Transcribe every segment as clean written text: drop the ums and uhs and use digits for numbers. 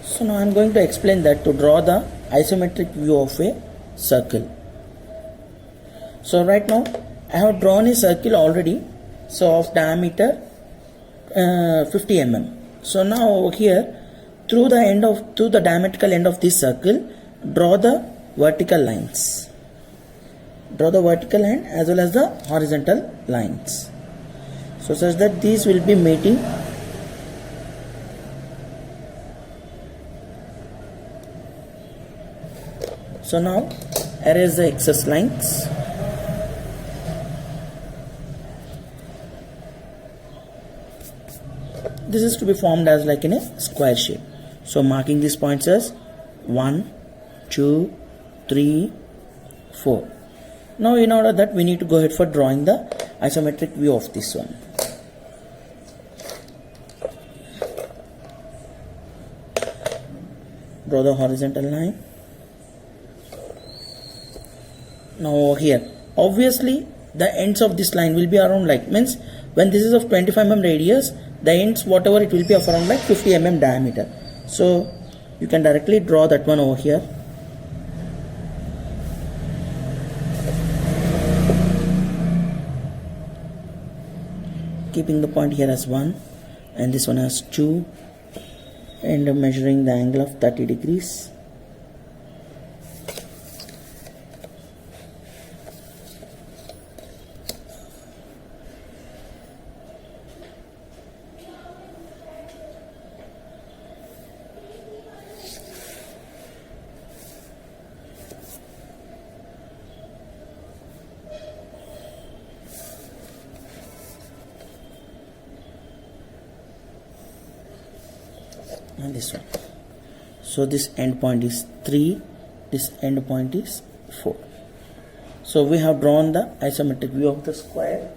So now I am going to explain that to draw the isometric view of a circle. So right now I have drawn a circle already, so of diameter 50 mm. So now over here, through the diametrical end of this circle, draw the vertical lines. Draw the vertical line as well as the horizontal lines. So such that these will be meeting. So now erase the excess lines. This is to be formed as like in a square shape. So marking these points as 1, 2, 3, 4. Now in order that we need to go ahead for drawing the isometric view of this one. Draw the horizontal line. Now over here, obviously the ends of this line will be around like, means when this is of 25 mm radius, the ends whatever it will be of around like 50 mm diameter. So you can directly draw that one over here. Keeping the point here as 1 and this one as 2, and measuring the angle of 30 degrees. And this one. So this end point is 3, this end point is 4. So we have drawn the isometric view of the square.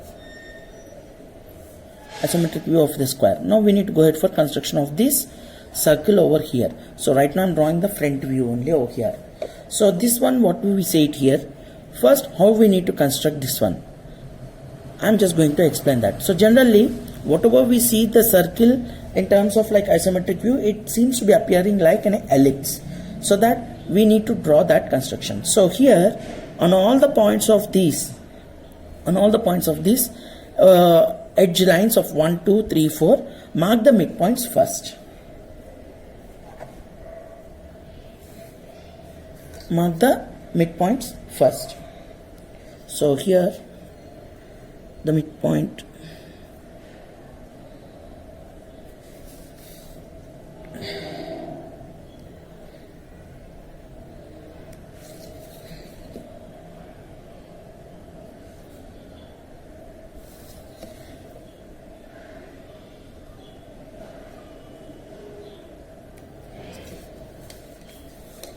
Now we need to go ahead for construction of this circle over here. So right now I am drawing the front view only over here. So this one, what we say it here. First, how we need to construct this one, I am just going to explain that. So generally, whatever we see the circle in terms of like isometric view, it seems to be appearing like an ellipse. So that we need to draw that construction. So here, on all the points of these, edge lines of 1, 2, 3, 4, mark the midpoints first. Mark the midpoints first. So here, the midpoint.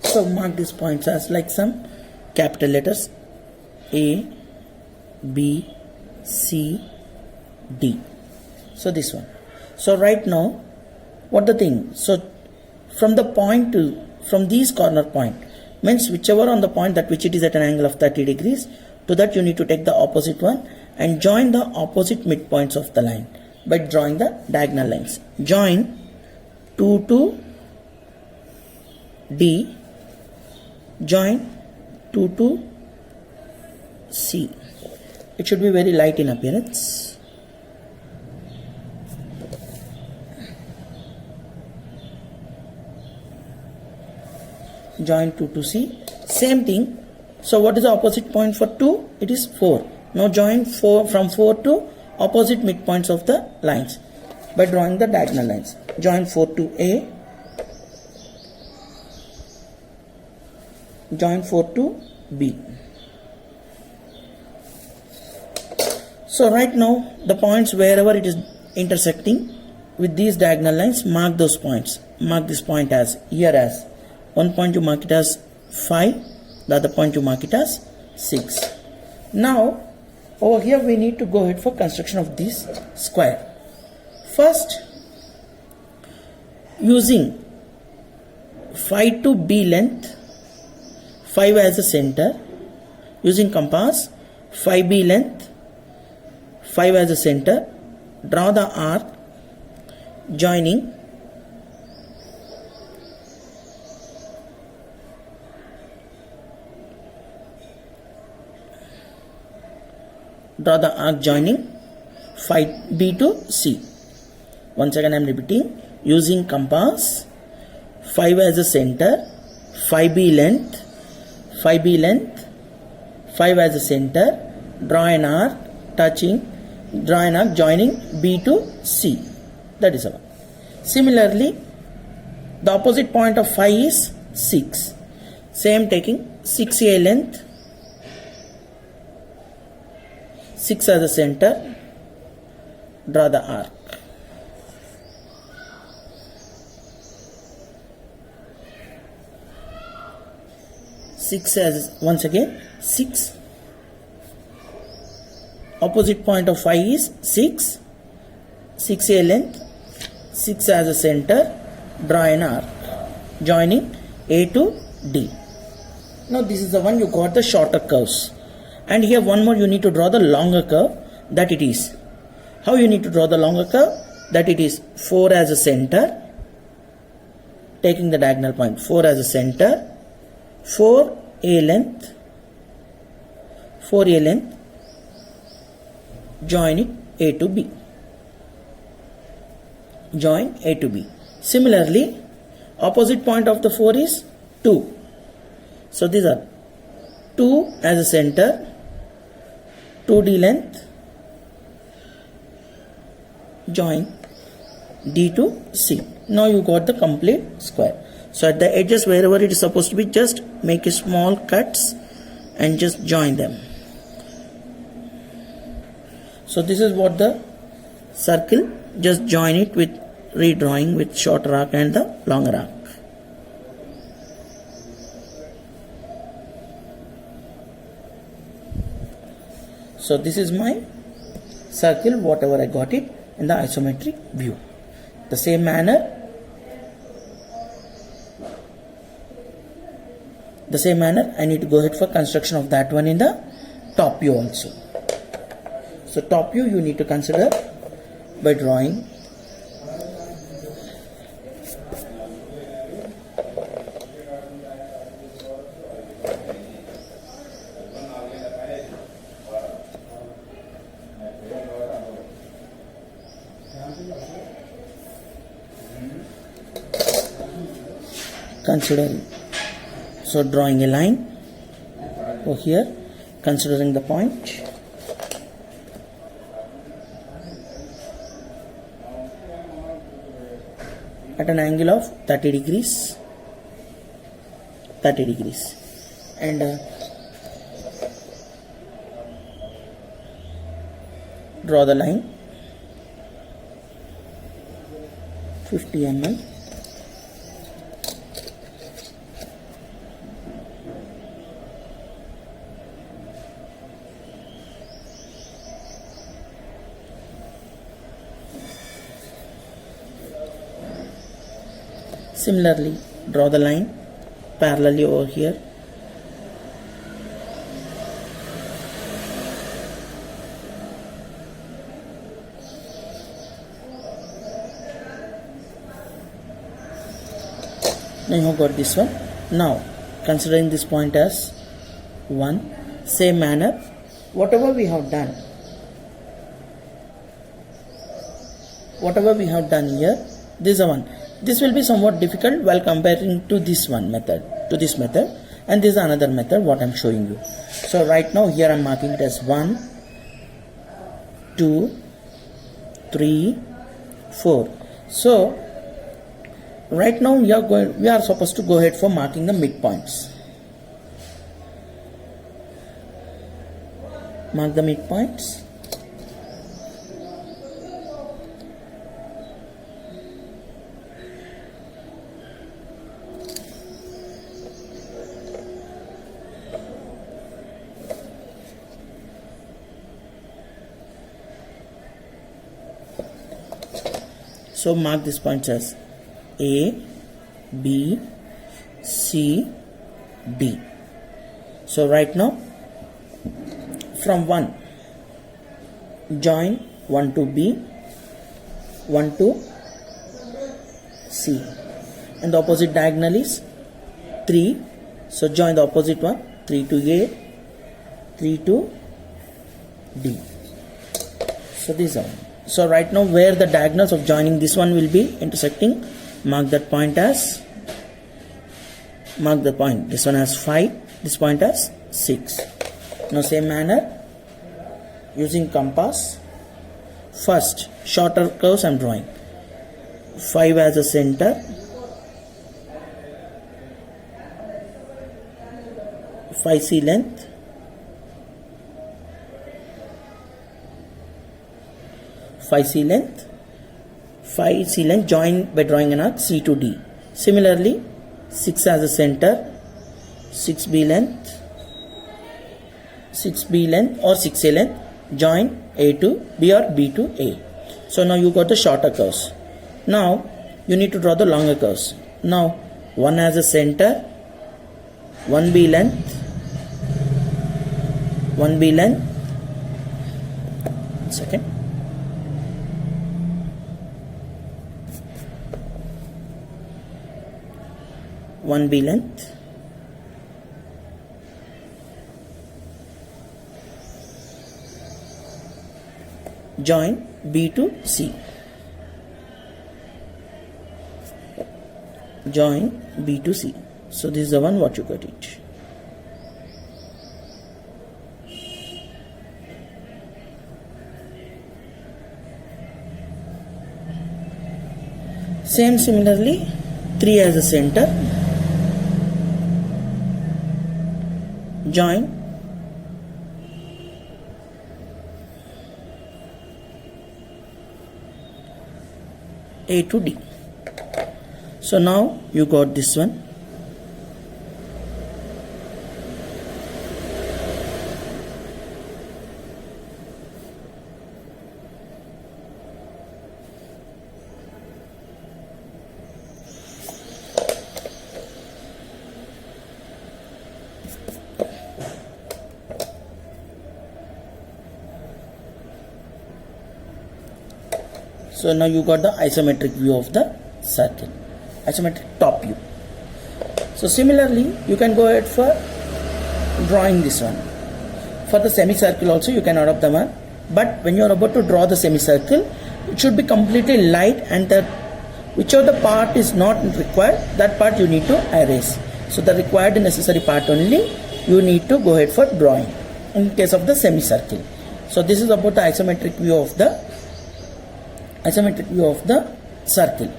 So mark these points as like some capital letters A, B, C, D. So this one. So right now, what the thing? So from the point to, from these corner point, means whichever on the point that which it is at an angle of 30 degrees, to that you need to take the opposite one and join the opposite midpoints of the line by drawing the diagonal lines. Join 2 to D, join 2 to C. It should be very light in appearance. Join 2 to C. Same thing. So what is the opposite point for 2? It is 4. Now join 4 from 4 to opposite midpoints of the lines by drawing the diagonal lines. Join 4 to A. Join 4 to B. So right now the points wherever it is intersecting with these diagonal lines, mark those points. Mark this point as here as one point you mark it as 5, the other point you mark it as 6. Now over here we need to go ahead for construction of this square. First, using 5 to B length, 5 as a center, using compass, 5B length, 5 as a center, draw the arc joining draw the arc joining 5B to C. Once again I am repeating, using compass, 5 as a center, 5B length, 5 as a center, draw an arc joining B to C. That is all. Similarly, the opposite point of 5 is 6. Same, taking 6A length, 6 as a center, draw the arc. Once again 6. Opposite point of 5 is 6. 6A length, 6 as a center, draw an arc joining A to D. Now this is the one you got the shorter curves, and here one more you need to draw the longer curve. That it is, how you need to draw the longer curve, that it is 4 as a center, taking the diagonal point 4 as a center, 4A length, join it A to B. Join A to B. Similarly, opposite point of the 4 is 2. So these are 2 as a center, 2D length, join D to C. Now you got the complete square. So at the edges wherever it is supposed to be, just make a small cuts and just join them. So this is what the circle, just join it with redrawing with shorter arc and the longer arc. So this is my circle, whatever I got it in the isometric view. The same manner I need to go ahead for construction of that one in the top view also. So top view you need to consider by drawing so drawing a line over here, considering the point, at an angle of 30 degrees, and draw the line 50 mm. Similarly, draw the line parallelly over here. Now you have got this one. Now, considering this point as 1, same manner, whatever we have done here, this is one. This will be somewhat difficult while comparing to this method, and this is another method what I am showing you. So right now here I am marking it as 1, 2, 3, 4. So right now we are supposed to go ahead for marking the midpoints. Mark the midpoints. So mark these points as A, B, C, D. So right now from 1 join 1 to B, 1 to C, and the opposite diagonal is 3. So join the opposite one, 3 to A, 3 to D. So this one. So right now where the diagonals of joining this one will be intersecting, mark that point as, mark the point. This one has 5, this point has 6. Now same manner, using compass, first shorter curves I am drawing. 5 as a center, 5C length, 5C length, 5C length, join by drawing an arc C to D. Similarly, 6 as a center, 6B length, 6B length or 6A length, join A to B or B to A. So now you got the shorter curves. Now you need to draw the longer curves. Now 1 as a center, 1B length, 1B length, second, 1B length, join B to C, join B to C. So this is the one what you got it. Same similarly, 3 as a center, join A to D. So now you got this one. So now you got the isometric view of the circle, isometric top view. So similarly, you can go ahead for drawing this one. For the semicircle also you can adopt the one, but when you are about to draw the semicircle, it should be completely light, and the whichever the part is not required, that part you need to erase. So the required necessary part only you need to go ahead for drawing in case of the semicircle. So this is about the isometric view of the circle.